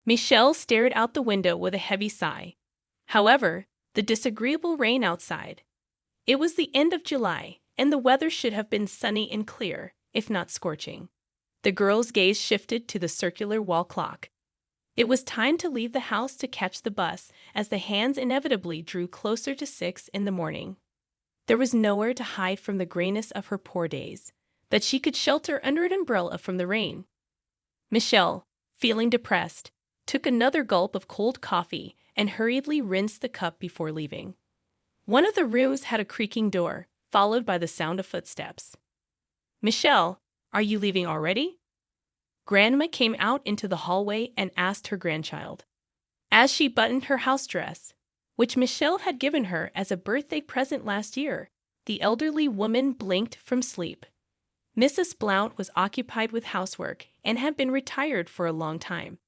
Michelle stared out the window with a heavy sigh. However, the disagreeable rain outside. It was the end of July, and the weather should have been sunny and clear, if not scorching. The girl's gaze shifted to the circular wall clock. It was time to leave the house to catch the bus as the hands inevitably drew closer to 6 in the morning. There was nowhere to hide from the grayness of her poor days, that she could shelter under an umbrella from the rain. Michelle, feeling depressed, took another gulp of cold coffee and hurriedly rinsed the cup before leaving. One of the rooms had a creaking door, followed by the sound of footsteps. "Michelle, are you leaving already?" Grandma came out into the hallway and asked her grandchild. As she buttoned her house dress, which Michelle had given her as a birthday present last year, the elderly woman blinked from sleep. Mrs. Blount was occupied with housework and had been retired for a long time.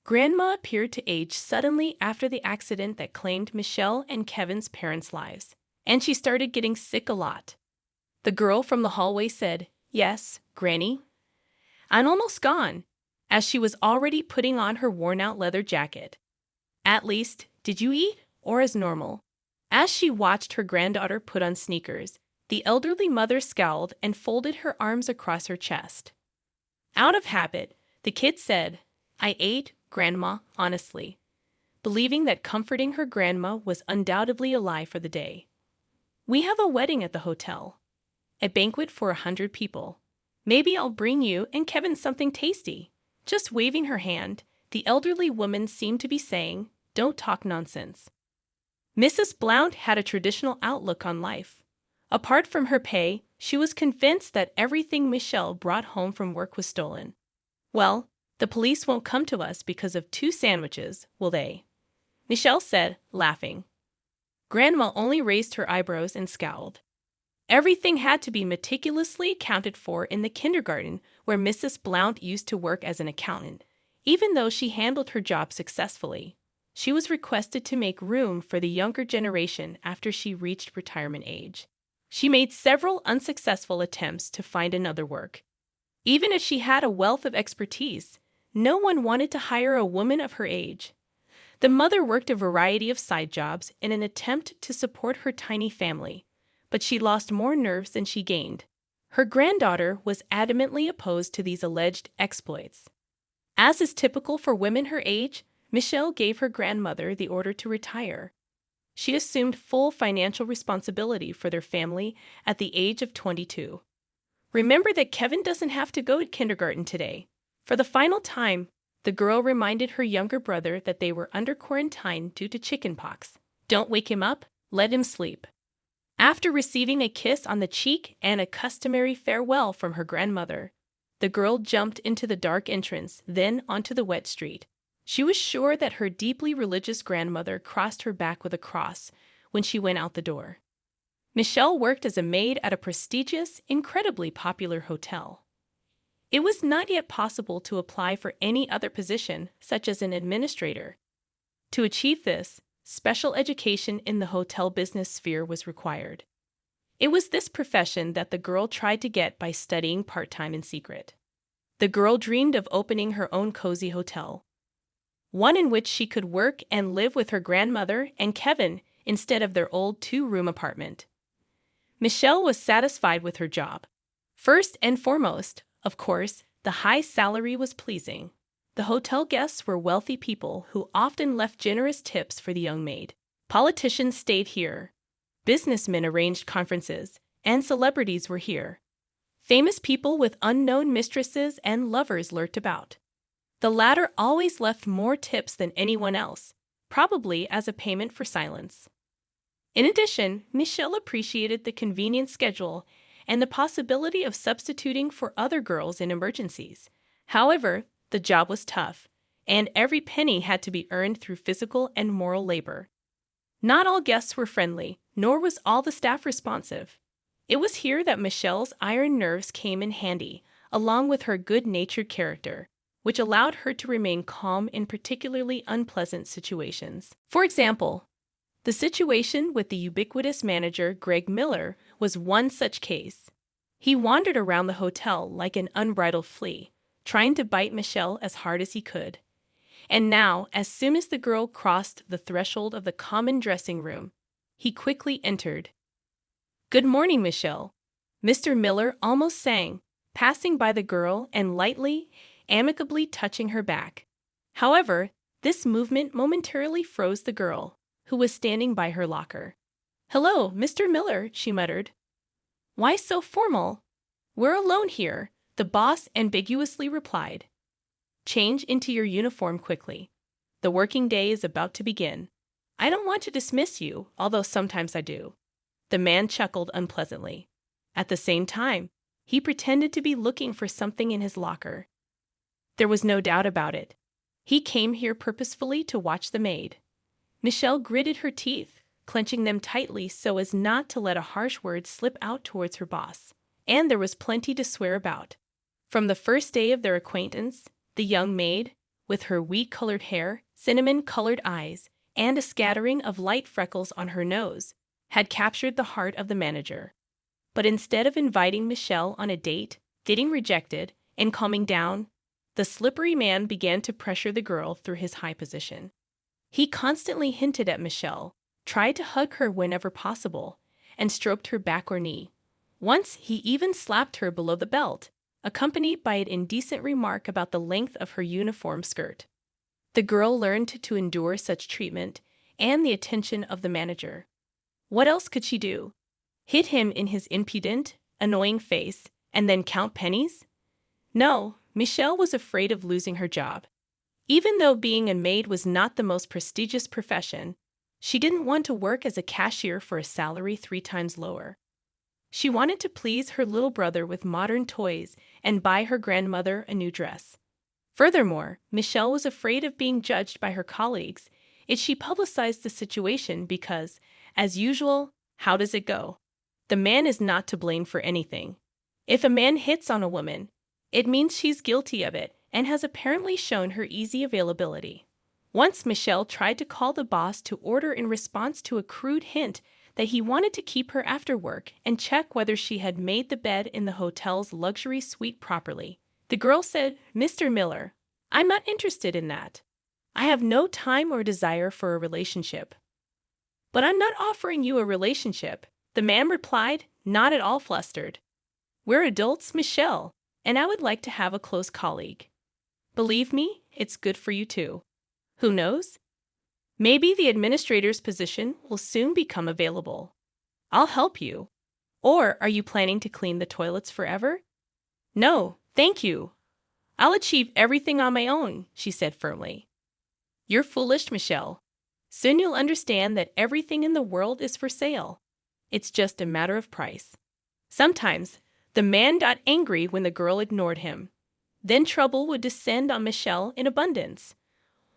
Grandma appeared to age suddenly after the accident that claimed Michelle and Kevin's parents' lives, and she started getting sick a lot. The girl from the hallway said, "Yes, Granny." "I'm almost gone," as she was already putting on her worn-out leather jacket. "At least, did you eat, or as normal?" As she watched her granddaughter put on sneakers, the elderly mother scowled and folded her arms across her chest. Out of habit, the kid said, "I ate, Grandma, honestly," believing that comforting her grandma was undoubtedly a lie for the day. "We have a wedding at the hotel. A banquet for 100 people. Maybe I'll bring you and Kevin something tasty." Just waving her hand, the elderly woman seemed to be saying, "Don't talk nonsense." Mrs. Blount had a traditional outlook on life. Apart from her pay, she was convinced that everything Michelle brought home from work was stolen. "Well, the police won't come to us because of 2 sandwiches, will they?" Michelle said, laughing. Grandma only raised her eyebrows and scowled. Everything had to be meticulously accounted for in the kindergarten where Mrs. Blount used to work as an accountant. Even though she handled her job successfully, she was requested to make room for the younger generation after she reached retirement age. She made several unsuccessful attempts to find another work. Even if she had a wealth of expertise, no one wanted to hire a woman of her age. The mother worked a variety of side jobs in an attempt to support her tiny family, but she lost more nerves than she gained. Her granddaughter was adamantly opposed to these alleged exploits. As is typical for women her age, Michelle gave her grandmother the order to retire. She assumed full financial responsibility for their family at the age of 22. "Remember that Kevin doesn't have to go to kindergarten today." For the final time, the girl reminded her younger brother that they were under quarantine due to chickenpox. "Don't wake him up, let him sleep." After receiving a kiss on the cheek and a customary farewell from her grandmother, the girl jumped into the dark entrance, then onto the wet street. She was sure that her deeply religious grandmother crossed her back with a cross when she went out the door. Michelle worked as a maid at a prestigious, incredibly popular hotel. It was not yet possible to apply for any other position, such as an administrator. To achieve this, special education in the hotel business sphere was required. It was this profession that the girl tried to get by studying part-time in secret. The girl dreamed of opening her own cozy hotel, one in which she could work and live with her grandmother and Kevin instead of their old 2-room apartment. Michelle was satisfied with her job. First and foremost, of course, the high salary was pleasing. The hotel guests were wealthy people who often left generous tips for the young maid. Politicians stayed here. Businessmen arranged conferences, and celebrities were here. Famous people with unknown mistresses and lovers lurked about. The latter always left more tips than anyone else, probably as a payment for silence. In addition, Michelle appreciated the convenient schedule and the possibility of substituting for other girls in emergencies. However, the job was tough, and every penny had to be earned through physical and moral labor. Not all guests were friendly, nor was all the staff responsive. It was here that Michelle's iron nerves came in handy, along with her good-natured character, which allowed her to remain calm in particularly unpleasant situations. For example, the situation with the ubiquitous manager Greg Miller was one such case. He wandered around the hotel like an unbridled flea, trying to bite Michelle as hard as he could. And now, as soon as the girl crossed the threshold of the common dressing room, he quickly entered. "Good morning, Michelle," Mr. Miller almost sang, passing by the girl and lightly, amicably touching her back. However, this movement momentarily froze the girl, who was standing by her locker. "Hello, Mr. Miller," she muttered. "Why so formal?" "We're alone here," the boss ambiguously replied. "Change into your uniform quickly. The working day is about to begin. I don't want to dismiss you, although sometimes I do." The man chuckled unpleasantly. At the same time, he pretended to be looking for something in his locker. There was no doubt about it. He came here purposefully to watch the maid. Michelle gritted her teeth, clenching them tightly so as not to let a harsh word slip out towards her boss. And there was plenty to swear about. From the first day of their acquaintance, the young maid, with her wheat-colored hair, cinnamon-colored eyes, and a scattering of light freckles on her nose, had captured the heart of the manager. But instead of inviting Michelle on a date, getting rejected, and calming down, the slippery man began to pressure the girl through his high position. He constantly hinted at Michelle, tried to hug her whenever possible, and stroked her back or knee. Once he even slapped her below the belt, accompanied by an indecent remark about the length of her uniform skirt. The girl learned to endure such treatment and the attention of the manager. What else could she do? Hit him in his impudent, annoying face, and then count pennies? No, Michelle was afraid of losing her job. Even though being a maid was not the most prestigious profession, she didn't want to work as a cashier for a salary 3 times lower. She wanted to please her little brother with modern toys and buy her grandmother a new dress. Furthermore, Michelle was afraid of being judged by her colleagues if she publicized the situation because, as usual, how does it go? The man is not to blame for anything. If a man hits on a woman, it means she's guilty of it and has apparently shown her easy availability. Once Michelle tried to call the boss to order in response to a crude hint that he wanted to keep her after work and check whether she had made the bed in the hotel's luxury suite properly. The girl said, "Mr. Miller, I'm not interested in that. I have no time or desire for a relationship." "But I'm not offering you a relationship," the man replied, not at all flustered. "We're adults, Michelle, and I would like to have a close colleague. Believe me, it's good for you too. Who knows? Maybe the administrator's position will soon become available. I'll help you. Or are you planning to clean the toilets forever?" "No, thank you. I'll achieve everything on my own," she said firmly. "You're foolish, Michelle. Soon you'll understand that everything in the world is for sale. It's just a matter of price." Sometimes, the man got angry when the girl ignored him. Then trouble would descend on Michelle in abundance.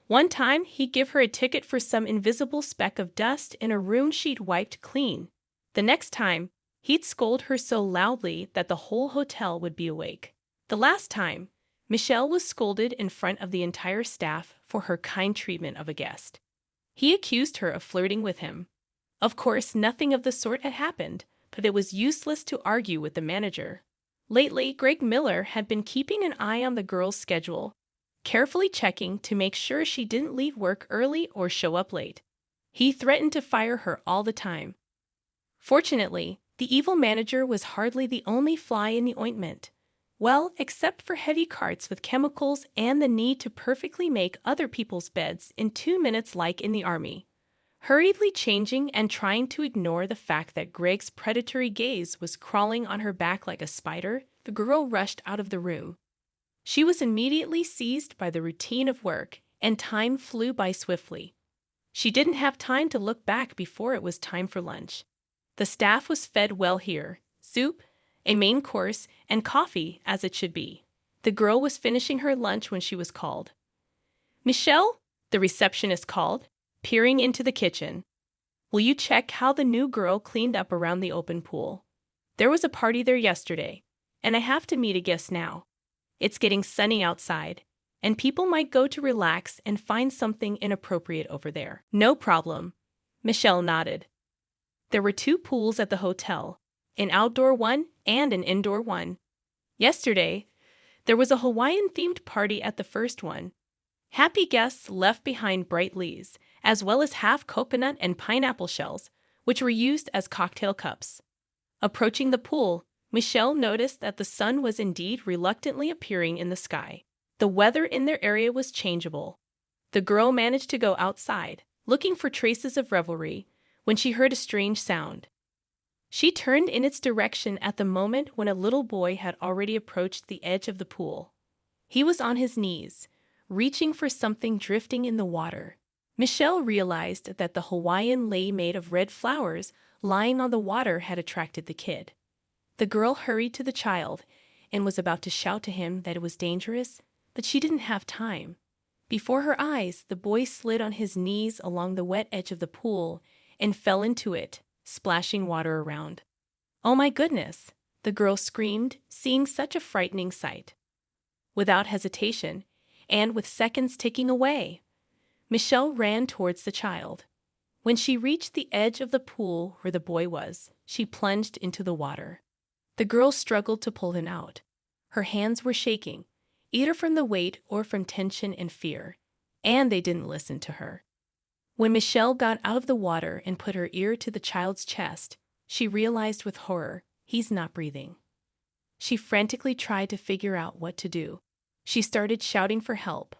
One time, he'd give her a ticket for some invisible speck of dust in a room she'd wiped clean. The next time, he'd scold her so loudly that the whole hotel would be awake. The last time, Michelle was scolded in front of the entire staff for her kind treatment of a guest. He accused her of flirting with him. Of course, nothing of the sort had happened, but it was useless to argue with the manager. Lately, Greg Miller had been keeping an eye on the girl's schedule, carefully checking to make sure she didn't leave work early or show up late. He threatened to fire her all the time. Fortunately, the evil manager was hardly the only fly in the ointment. Well, except for heavy carts with chemicals and the need to perfectly make other people's beds in 2 minutes like in the army. Hurriedly changing and trying to ignore the fact that Greg's predatory gaze was crawling on her back like a spider, the girl rushed out of the room. She was immediately seized by the routine of work, and time flew by swiftly. She didn't have time to look back before it was time for lunch. The staff was fed well here, soup, a main course, and coffee as it should be. The girl was finishing her lunch when she was called. "Michelle?" the receptionist called, peering into the kitchen. "Will you check how the new girl cleaned up around the open pool? There was a party there yesterday, and I have to meet a guest now. It's getting sunny outside, and people might go to relax and find something inappropriate over there." "No problem," Michelle nodded. There were 2 pools at the hotel, an outdoor one and an indoor one. Yesterday, there was a Hawaiian-themed party at the first one. Happy guests left behind bright leaves, as well as half coconut and pineapple shells, which were used as cocktail cups. Approaching the pool, Michelle noticed that the sun was indeed reluctantly appearing in the sky. The weather in their area was changeable. The girl managed to go outside, looking for traces of revelry, when she heard a strange sound. She turned in its direction at the moment when a little boy had already approached the edge of the pool. He was on his knees, reaching for something drifting in the water. Michelle realized that the Hawaiian lei made of red flowers lying on the water had attracted the kid. The girl hurried to the child and was about to shout to him that it was dangerous, but she didn't have time. Before her eyes, the boy slid on his knees along the wet edge of the pool and fell into it, splashing water around. "Oh my goodness!" the girl screamed, seeing such a frightening sight. Without hesitation, and with seconds ticking away, Michelle ran towards the child. When she reached the edge of the pool where the boy was, she plunged into the water. The girl struggled to pull him out. Her hands were shaking, either from the weight or from tension and fear, and they didn't listen to her. When Michelle got out of the water and put her ear to the child's chest, she realized with horror, he's not breathing. She frantically tried to figure out what to do. She started shouting for help.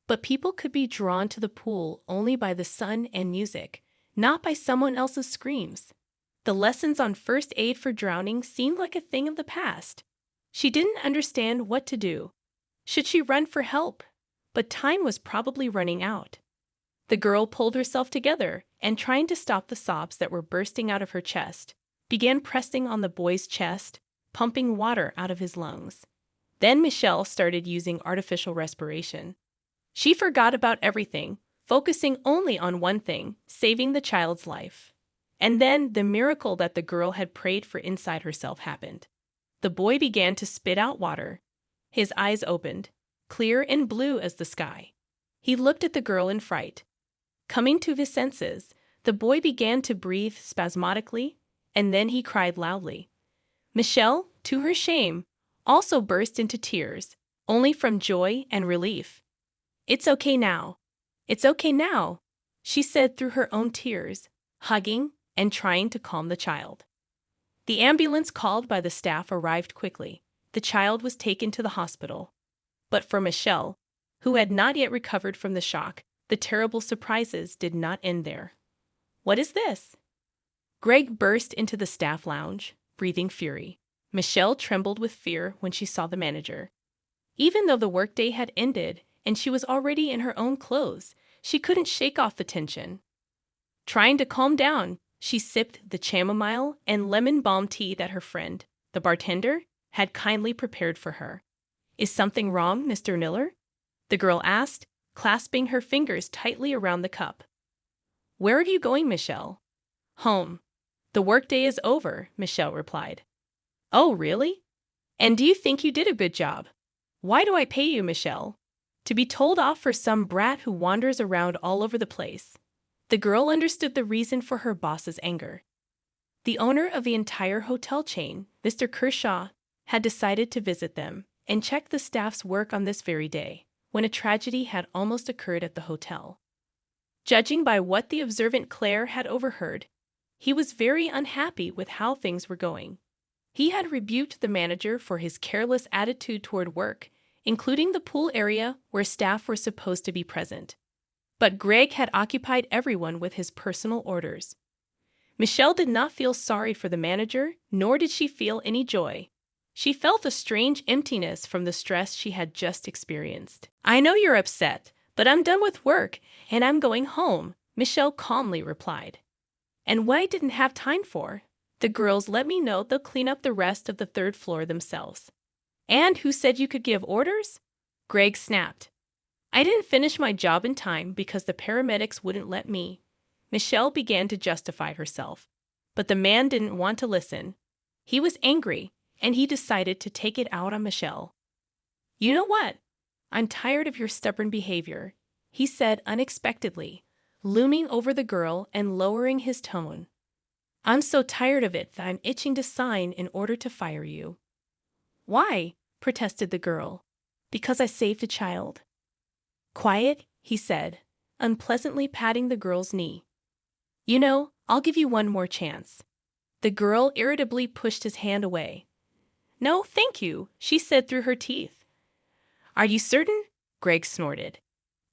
But people could be drawn to the pool only by the sun and music, not by someone else's screams. The lessons on first aid for drowning seemed like a thing of the past. She didn't understand what to do. Should she run for help? But time was probably running out. The girl pulled herself together and, trying to stop the sobs that were bursting out of her chest, began pressing on the boy's chest, pumping water out of his lungs. Then Michelle started using artificial respiration. She forgot about everything, focusing only on one thing, saving the child's life. And then the miracle that the girl had prayed for inside herself happened. The boy began to spit out water. His eyes opened, clear and blue as the sky. He looked at the girl in fright. Coming to his senses, the boy began to breathe spasmodically, and then he cried loudly. Michelle, to her shame, also burst into tears, only from joy and relief. "It's okay now. It's okay now," she said through her own tears, hugging and trying to calm the child. The ambulance called by the staff arrived quickly. The child was taken to the hospital. But for Michelle, who had not yet recovered from the shock, the terrible surprises did not end there. "What is this?" Greg burst into the staff lounge, breathing fury. Michelle trembled with fear when she saw the manager. Even though the workday had ended and she was already in her own clothes, she couldn't shake off the tension. Trying to calm down, she sipped the chamomile and lemon balm tea that her friend, the bartender, had kindly prepared for her. "Is something wrong, Mr. Miller?" the girl asked, clasping her fingers tightly around the cup. "Where are you going, Michelle?" "Home. The workday is over," Michelle replied. "Oh, really? And do you think you did a good job? Why do I pay you, Michelle? To be told off for some brat who wanders around all over the place." The girl understood the reason for her boss's anger. The owner of the entire hotel chain, Mr. Kershaw, had decided to visit them and check the staff's work on this very day, when a tragedy had almost occurred at the hotel. Judging by what the observant Claire had overheard, he was very unhappy with how things were going. He had rebuked the manager for his careless attitude toward work, including the pool area where staff were supposed to be present. But Greg had occupied everyone with his personal orders. Michelle did not feel sorry for the manager, nor did she feel any joy. She felt a strange emptiness from the stress she had just experienced. "I know you're upset, but I'm done with work, and I'm going home," Michelle calmly replied. "And what I didn't have time for, the girls let me know they'll clean up the rest of the third floor themselves." "And who said you could give orders?" Greg snapped. "I didn't finish my job in time because the paramedics wouldn't let me." Michelle began to justify herself, but the man didn't want to listen. He was angry, and he decided to take it out on Michelle. "You know what? I'm tired of your stubborn behavior," he said unexpectedly, looming over the girl and lowering his tone. "I'm so tired of it that I'm itching to sign in order to fire you." "Why?" protested the girl. "Because I saved a child." Quiet, he said, unpleasantly patting the girl's knee. You know, I'll give you one more chance. The girl irritably pushed his hand away. No, thank you, she said through her teeth. Are you certain? Greg snorted.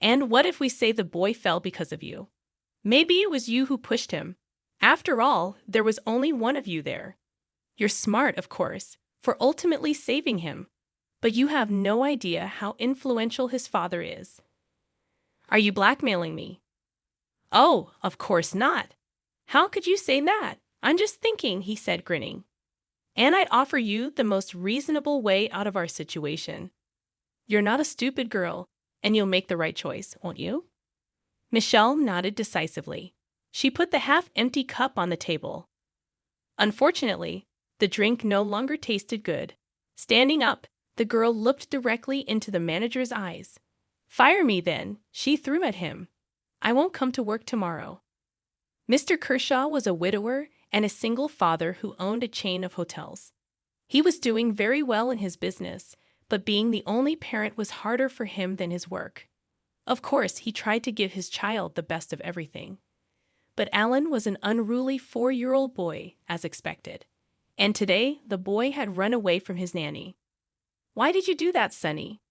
And what if we say the boy fell because of you? Maybe it was you who pushed him. After all, there was only one of you there. You're smart, of course, for ultimately saving him, but you have no idea how influential his father is. Are you blackmailing me? Oh, of course not. How could you say that? I'm just thinking, he said, grinning. And I'd offer you the most reasonable way out of our situation. You're not a stupid girl, and you'll make the right choice, won't you? Michelle nodded decisively. She put the half-empty cup on the table. Unfortunately, the drink no longer tasted good. Standing up, the girl looked directly into the manager's eyes. Fire me then, she threw at him. I won't come to work tomorrow. Mr. Kershaw was a widower and a single father who owned a chain of hotels. He was doing very well in his business, but being the only parent was harder for him than his work. Of course, he tried to give his child the best of everything. But Alan was an unruly 4-year-old boy, as expected. And today, the boy had run away from his nanny. Why did you do that, Sonny?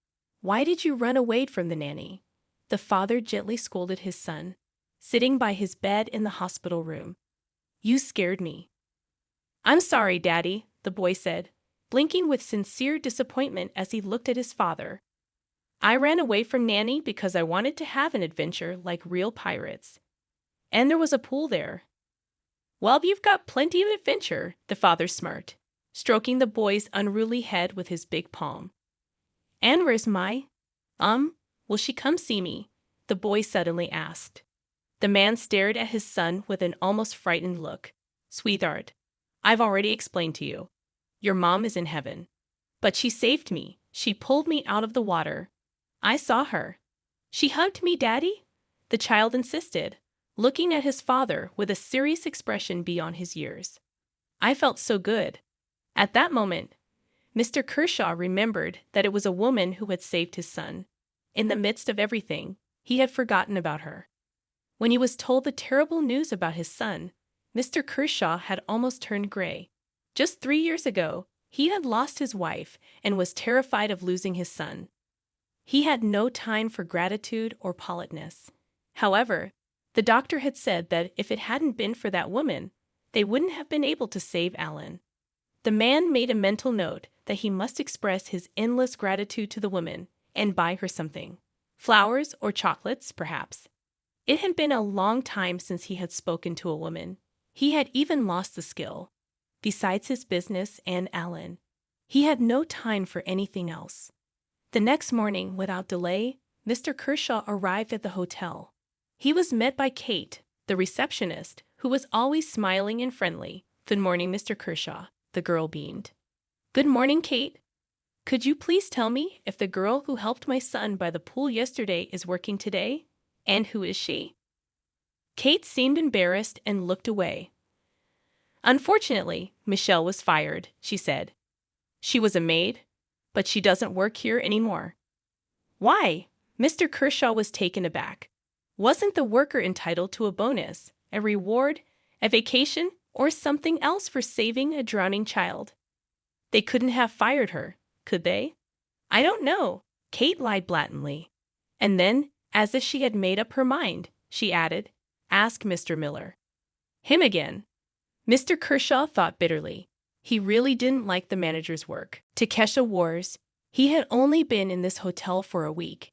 Why did you run away from the nanny? The father gently scolded his son, sitting by his bed in the hospital room. You scared me. I'm sorry, Daddy, the boy said, blinking with sincere disappointment as he looked at his father. I ran away from Nanny because I wanted to have an adventure like real pirates. And there was a pool there. Well, you've got plenty of adventure, the father smirked, stroking the boy's unruly head with his big palm. And where's Mai? Will she come see me? The boy suddenly asked. The man stared at his son with an almost frightened look. Sweetheart, I've already explained to you. Your mom is in heaven. But she saved me. She pulled me out of the water. I saw her. She hugged me, Daddy? The child insisted, looking at his father with a serious expression beyond his years. I felt so good. At that moment, Mr. Kershaw remembered that it was a woman who had saved his son. In the midst of everything, he had forgotten about her. When he was told the terrible news about his son, Mr. Kershaw had almost turned gray. Just 3 years ago, he had lost his wife and was terrified of losing his son. He had no time for gratitude or politeness. However, the doctor had said that if it hadn't been for that woman, they wouldn't have been able to save Alan. The man made a mental note that he must express his endless gratitude to the woman and buy her something. Flowers or chocolates, perhaps. It had been a long time since he had spoken to a woman. He had even lost the skill. Besides his business and Alan, he had no time for anything else. The next morning, without delay, Mr. Kershaw arrived at the hotel. He was met by Kate, the receptionist, who was always smiling and friendly. Good morning, Mr. Kershaw, the girl beamed. Good morning, Kate. Could you please tell me if the girl who helped my son by the pool yesterday is working today? And who is she? Kate seemed embarrassed and looked away. Unfortunately, Michelle was fired, she said. She was a maid, but she doesn't work here anymore. Why? Mr. Kershaw was taken aback. Wasn't the worker entitled to a bonus, a reward, a vacation, or something else for saving a drowning child? They couldn't have fired her, could they? I don't know, Kate lied blatantly. And then, as if she had made up her mind, she added, Ask Mr. Miller. Him again. Mr. Kershaw thought bitterly. He really didn't like the manager's work. To Kesha Wars, he had only been in this hotel for a week,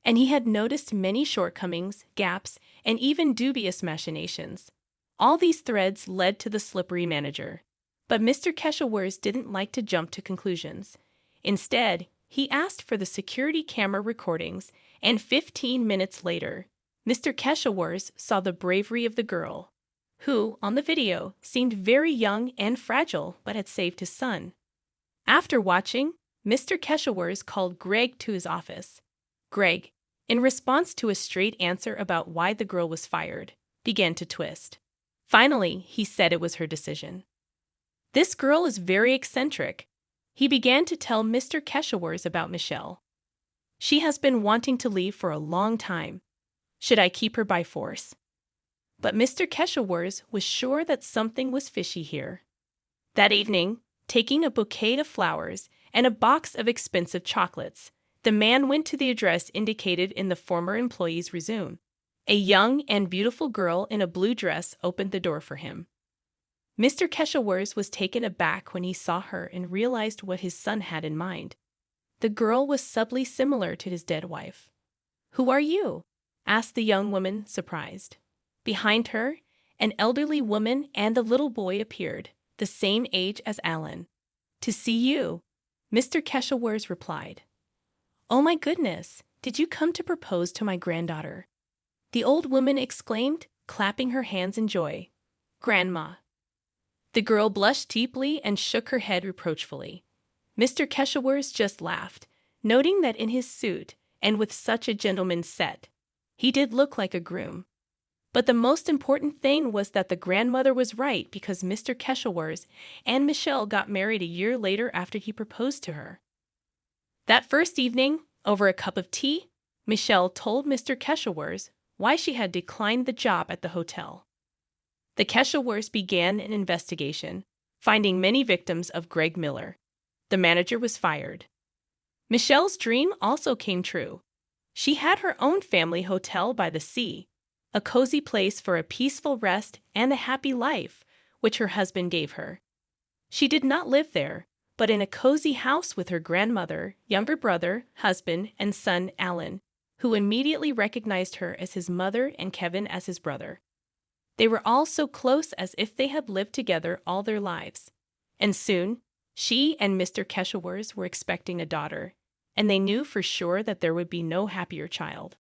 and he had noticed many shortcomings, gaps, and even dubious machinations. All these threads led to the slippery manager. But Mr. Keshawers didn't like to jump to conclusions. Instead, he asked for the security camera recordings, and 15 minutes later, Mr. Keshawers saw the bravery of the girl, who, on the video, seemed very young and fragile but had saved his son. After watching, Mr. Keshawers called Greg to his office. Greg, in response to a straight answer about why the girl was fired, began to twist. Finally, he said it was her decision. This girl is very eccentric. He began to tell Mr. Keshawers about Michelle. She has been wanting to leave for a long time. Should I keep her by force? But Mr. Keshawurs was sure that something was fishy here. That evening, taking a bouquet of flowers and a box of expensive chocolates, the man went to the address indicated in the former employee's resume. A young and beautiful girl in a blue dress opened the door for him. Mr. Keshawurs was taken aback when he saw her and realized what his son had in mind. The girl was subtly similar to his dead wife. "Who are you?" asked the young woman, surprised. Behind her, an elderly woman and a little boy appeared, the same age as Alan. "To see you," Mr. Keshawurs replied. "Oh my goodness, did you come to propose to my granddaughter?" the old woman exclaimed, clapping her hands in joy. "Grandma." The girl blushed deeply and shook her head reproachfully. Mr. Keshawurs just laughed, noting that in his suit, and with such a gentleman's set, he did look like a groom. But the most important thing was that the grandmother was right, because Mr. Keshawurs and Michelle got married a year later after he proposed to her. That first evening, over a cup of tea, Michelle told Mr. Keshawurs why she had declined the job at the hotel. The Keshawurs began an investigation, finding many victims of Greg Miller. The manager was fired. Michelle's dream also came true. She had her own family hotel by the sea, a cozy place for a peaceful rest and a happy life, which her husband gave her. She did not live there, but in a cozy house with her grandmother, younger brother, husband, and son Alan, who immediately recognized her as his mother and Kevin as his brother. They were all so close as if they had lived together all their lives. And soon, she and Mr. Keshawurs were expecting a daughter, and they knew for sure that there would be no happier child.